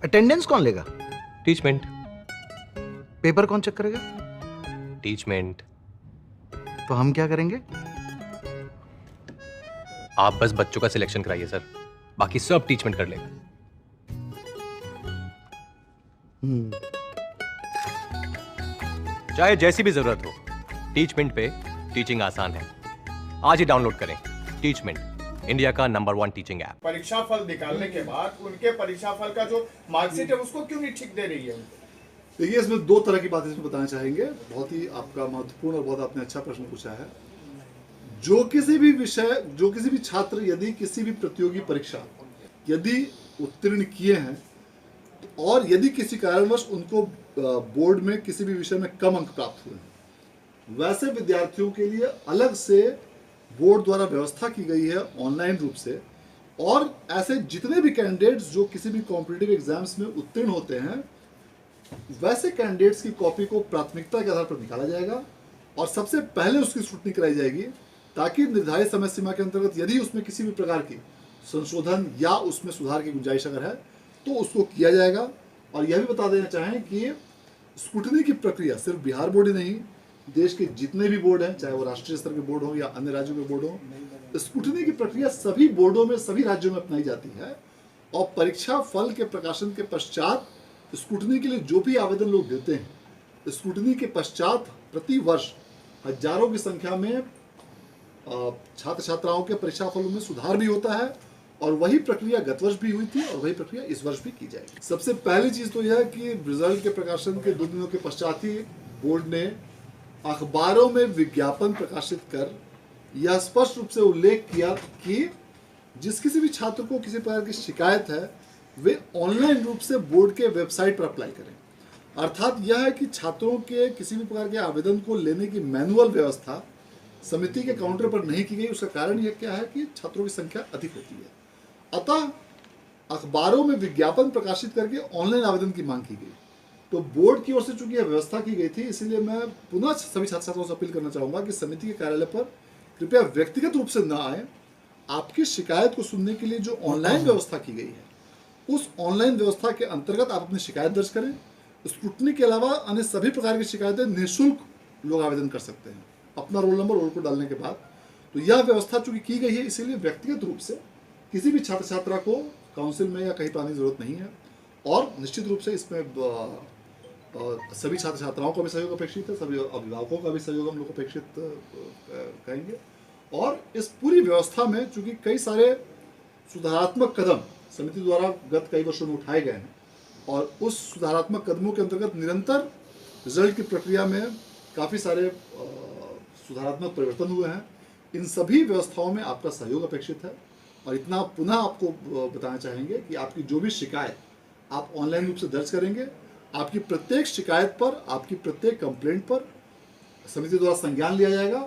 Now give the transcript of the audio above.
Attendance कौन लेगा? Teachmint. Paper कौन चेक करेगा? टीचमेंट। तो हम क्या करेंगे? आप बस बच्चों का सिलेक्शन कराइए सर, बाकी सब टीचमेंट कर लेगा। चाहे जैसी भी जरूरत हो, टीचमेंट पे टीचिंग आसान है। आज ही डाउनलोड करें टीचमेंट, इंडिया का नंबर 1 टीचिंग ऐप। परीक्षा फल निकालने के बाद उनके परीक्षा फल का जो मार्कशीट है उसको क्यों नहीं ठीक दे रही है? देखिए, इसमें दो तरह की बातें इसमें बताना चाहेंगे। बहुत ही आपका महत्वपूर्ण और बहुत आपने अच्छा प्रश्न पूछा है। जो किसी भी विषय, जो किसी भी छात्र यदि किसी भी प्रतियोगी परीक्षा यदि उत्तीर्ण किए हैं और यदि किसी कारणवश उनको बोर्ड में किसी भी विषय में कम अंक प्राप्त हुए हैं, वैसे विद्यार्थियों के लिए अलग से बोर्ड द्वारा व्यवस्था की गई है ऑनलाइन रूप से। और ऐसे जितने भी कैंडिडेट्स जो किसी भी कॉम्पिटिटिव एग्जाम्स में उत्तीर्ण होते हैं, वैसे कैंडिडेट्स की कॉपी को प्राथमिकता के आधार पर निकाला जाएगा और सबसे पहले उसकी स्क्रूटनी कराई जाएगी, ताकि निर्धारित समय सीमा के अंतर्गत यदि उसमें किसी भी प्रकार की संशोधन या उसमें सुधार की गुंजाइश अगर है तो उसको किया जाएगा। और यह भी बता देना चाहें कि स्क्रूटनी की प्रक्रिया सिर्फ बिहार बोर्ड ही नहीं, देश के जितने भी बोर्ड हैं, चाहे वो राष्ट्रीय स्तर के बोर्ड हो या अन्य राज्यों के बोर्ड हो, स्क्रूटनी की प्रक्रिया सभी बोर्डों में, सभी राज्यों में अपनाई जाती है। और परीक्षा फल के प्रकाशन के पश्चात स्क्रूटनी के लिए जो भी आवेदन लोग देते हैं, स्क्रूटनी के पश्चात प्रति वर्ष हजारों की संख्या में छात्र छात्राओं के परीक्षा फलों में सुधार भी होता है। और वही प्रक्रिया गत वर्ष भी हुई थी और वही प्रक्रिया इस वर्ष भी की जाएगी। सबसे पहली चीज तो यह है कि रिजल्ट के प्रकाशन के 2 दिनों के पश्चात ही बोर्ड ने अखबारों में विज्ञापन प्रकाशित कर यह स्पष्ट रूप से उल्लेख किया कि जिस किसी भी छात्र को किसी प्रकार की शिकायत है, वे ऑनलाइन रूप से बोर्ड के वेबसाइट पर अप्लाई करें। अर्थात यह है कि छात्रों के किसी भी प्रकार के आवेदन को लेने की मैनुअल व्यवस्था समिति के काउंटर पर नहीं की गई। उसका कारण यह क्या है कि छात्रों की संख्या अधिक होती है, अतः अखबारों में विज्ञापन प्रकाशित करके ऑनलाइन आवेदन की मांग की गई। तो बोर्ड की ओर से चूंकि यह व्यवस्था की गई थी, इसलिए मैं पुनः सभी छात्र छात्राओं से अपील करना चाहूंगा कि समिति के कार्यालय पर कृपया व्यक्तिगत रूप से न आए। आपकी शिकायत को सुनने के लिए जो ऑनलाइन व्यवस्था की गई है, उस ऑनलाइन व्यवस्था के अंतर्गत आप अपनी शिकायत दर्ज करें। स्क्रूटनी के अलावा अन्य सभी प्रकार की शिकायतें निःशुल्क लोग आवेदन कर सकते हैं अपना रोल नंबर रोल कोड डालने के बाद। तो यह व्यवस्था चूंकि की गई है, इसीलिए व्यक्तिगत रूप से किसी भी छात्र छात्रा को काउंसिल में या कहीं पाने की जरूरत नहीं है। और निश्चित रूप से इसमें सभी छात्र छात्राओं का भी सहयोग अपेक्षित है, सभी अभिभावकों का भी सहयोग हम लोग अपेक्षित कहेंगे। और इस पूरी व्यवस्था में चूंकि कई सारे सुधारात्मक कदम समिति द्वारा गत कई वर्षों में उठाए गए हैं और उस सुधारात्मक कदमों के अंतर्गत निरंतर रिजल्ट की प्रक्रिया में काफ़ी सारे सुधारात्मक परिवर्तन हुए हैं, इन सभी व्यवस्थाओं में आपका सहयोग अपेक्षित है। और इतना पुनः आपको बताना चाहेंगे कि आपकी जो भी शिकायत आप ऑनलाइन रूप से दर्ज करेंगे, आपकी प्रत्येक शिकायत पर, आपकी प्रत्येक कंप्लेंट पर समिति द्वारा संज्ञान लिया जाएगा